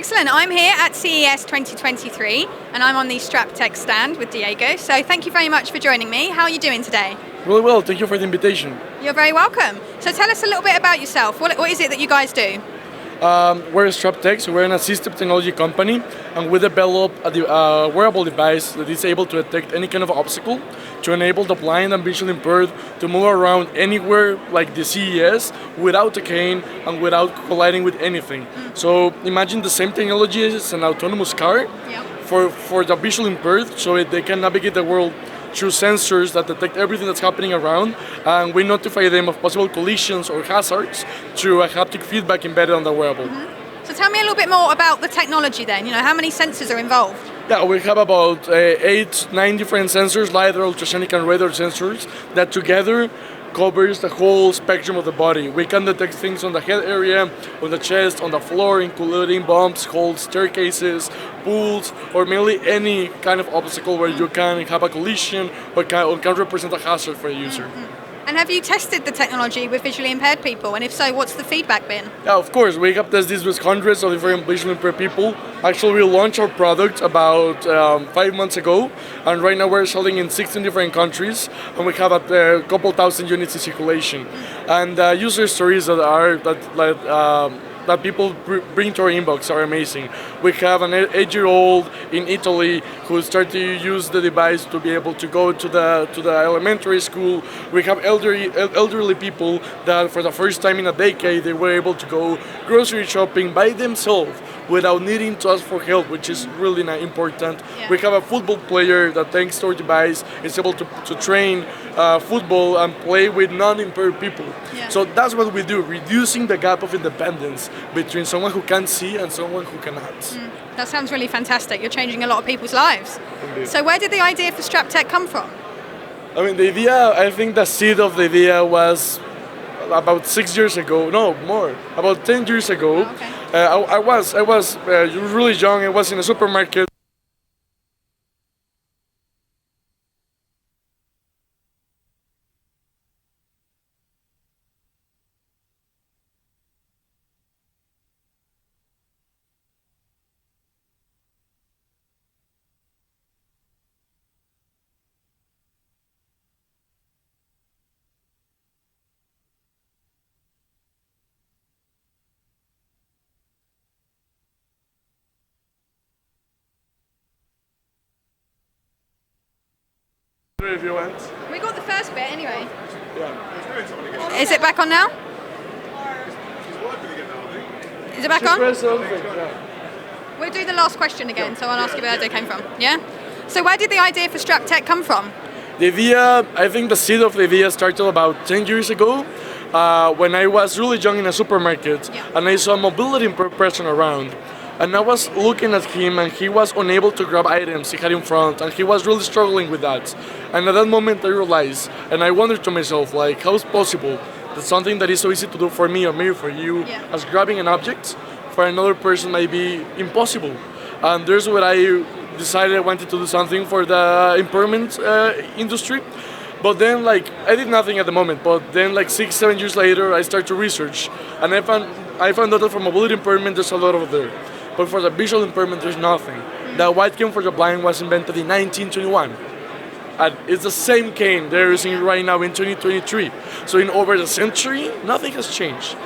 Excellent. I'm here at CES 2023 and I'm on the StrapTech stand with Diego. So thank you very much for joining me. How are you doing today? Really well, thank you for the invitation. You're very welcome. So tell us a little bit about yourself. What is it that you guys do? We're StrapTech, so we're an assistive technology company, and we develop a wearable device that is able to detect any kind of obstacle to enable the blind and visually impaired to move around anywhere like the CES without a cane and without colliding with anything. So imagine the same technology as an autonomous car for the visually impaired, so they can navigate the world through sensors that detect everything that's happening around, and we notify them of possible collisions or hazards through a haptic feedback embedded on the wearable. So tell me a little bit more about the technology then. How many sensors are involved? Yeah, we have about 8-9 different sensors, LiDAR, ultrasonic and radar sensors, that together covers the whole spectrum of the body. We can detect things on the head area, on the chest, on the floor, including bumps, holes, staircases, pools, or mainly any kind of obstacle where you can have a collision or can represent a hazard for a user. And have you tested the technology with visually impaired people? And if so, what's the feedback been? Yeah, of course. We have tested this with hundreds of different visually impaired people. Actually, we launched our product about 5 months ago, and right now we're selling in 16 different countries, and we have a couple thousand units in circulation. And user stories that people bring to our inbox are amazing. We have an 8-year-old in Italy who started to use the device to be able to go to the elementary school. We have elderly people that for the first time in a decade they were able to go grocery shopping by themselves without needing to ask for help, which is really important. Yeah. We have a football player that, thanks to our device, is able to train football and play with non-impaired people. Yeah. So that's what we do, reducing the gap of independence between someone who can see and someone who cannot. That sounds really fantastic. You're changing a lot of people's lives. Indeed. So where did the idea for StrapTech come from? I mean, the idea, I think the seed of the idea was about 6 years ago, no, more, about 10 years ago. Oh, okay. I was really young. I was in a supermarket. If you want. We got the first bit anyway. Yeah. Is it back on now? Is it back on? Press something, yeah. We'll do the last question again, so I'll ask you where the idea came from. Yeah? So where did the idea for StrapTech come from? The idea, I think the seed of the idea started about 10 years ago when I was really young in a supermarket and I saw a mobility person around. And I was looking at him and he was unable to grab items he had in front and he was really struggling with that. And at that moment I realized, and I wondered to myself, like, how is possible that something that is so easy to do for me or maybe for you as grabbing an object for another person might be impossible. And there's where I decided I wanted to do something for the impairment industry. But then, I did nothing at the moment, but then 6-7 years later I started to research and I found out that for mobility impairment there's a lot over there. But for the visual impairment, there's nothing. The white cane for the blind was invented in 1921. And it's the same cane they're using right now in 2023. So in over a century, nothing has changed.